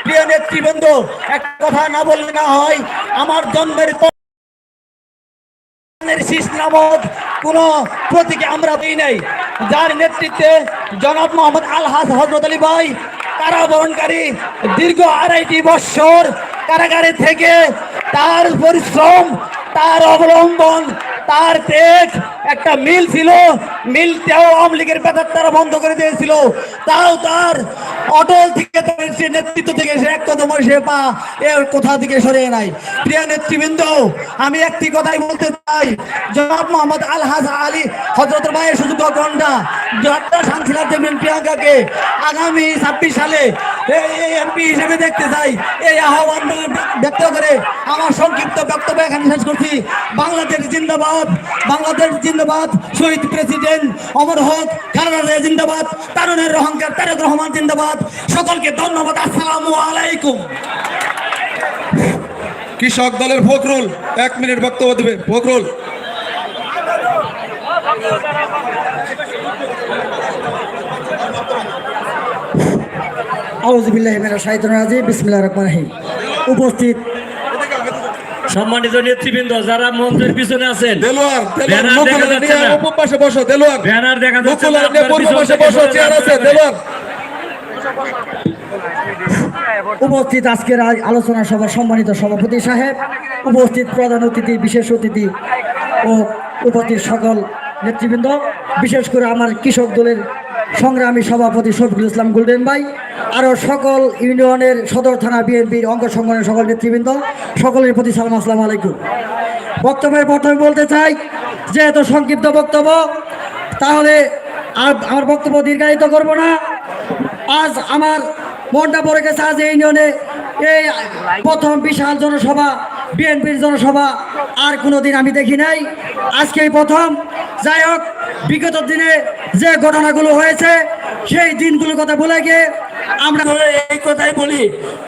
প্রিয় নেতৃবৃন্দ, একটা কথা না বললে না হয়, আমার জন্মের শীষ নামক কোন প্রতীকে আমরা দিই নাই, যার নেতৃত্বে জনাব মোহাম্মদ আলহাজ হযরত আলী ভাই কারাবরণকারী দীর্ঘ 2.5 বৎসর কারাগারে থেকে তার পরিশ্রম, তার অবলম্বন, তার ত্যাগ, একটা মিল ছিল, মিলটাও আওয়ামী লীগের বেতার তারা বন্ধ করে দিয়েছিল, তাও তার অটল থেকে সে নেতৃত্ব থেকে সে এক কদম সে পা এর কোথা থেকে সরে নাই। প্রিয় নেতৃবৃন্দ, আমি একটি কথাই বলতে চাই, জনাব মোহাম্মদ আলহাজ আলী হযরত ভাইয়ের সুযোগ্য কন্যা ডক্টর শান্তিলাল দেবীন প্রিয়াঙ্কাকে আগামী 26 সালে এমপি হিসেবে দেখতে চাই। এই আহ্বান ব্যক্ত করে আমার সংক্ষিপ্ত বক্তব্য এখানে শেষ করছি। বাংলাদেশ জিন্দাবাদ, বাংলাদেশ জিন্দাবাদ, শহীদ প্রেসিডেন্ট অমর হক খালেদা জিয়া জিন্দাবাদ, তারুণের অহংকার তারেক রহমান জিন্দাবাদ। সকলকে ধন্যবাদ। আসসালামু আলাইকুম। কৃষক দলের ফখরুল 1 মিনিট বক্তব্য দেবে। ফখরুল। আউযু বিল্লাহি মিনাশ শাইতানির রাজিম, বিসমিল্লাহির রহমানির রহিম। উপস্থিত সম্মানিত নেতৃবৃন্দ, যারা মঞ্চের পিছনে আছেন, দেলোয়ার ব্যানার দেখা যাচ্ছে না, পাশে বসো। দেলোয়ার ব্যানার দেখা যাচ্ছে না, পাশে বসো, চেয়ার আছে। দেলোয়ার। উপস্থিত আজকের আলোচনা সভার সম্মানিত সভাপতি সাহেব, উপস্থিত প্রধান অতিথি, বিশেষ অতিথি ও উপস্থিত সকল নেতৃবৃন্দ, বিশেষ করে আমার কৃষক দলের সংগ্রামী সভাপতি শফিকুল ইসলাম গোল্ডেন ভাই, আরও সকল ইউনিয়নের সদর থানা বিএনপির অঙ্গ সংগঠনের সকল নেতৃবৃন্দ, সকলের প্রতি সালাম, আসসালামু আলাইকুম। বক্তব্যের প্রথমে বলতে চাই, যেহেতু সংক্ষিপ্ত বক্তব্য, তাহলে আর আমার বক্তব্য দীর্ঘায়িত করব না। আজ আমার মনটা পড়ে গেছে, আজ এই ইউনিয়নে এই প্রথম বিশাল জনসভা, বিএনপির জনসভা আর কোনোদিন আমি দেখি নাই, আজকেই প্রথম। যাই হোক, বিগত দিনে যে ঘটনাগুলো হয়েছে সেই দিনগুলোর কথা বলে গিয়ে আমরা এই কথাই বলি,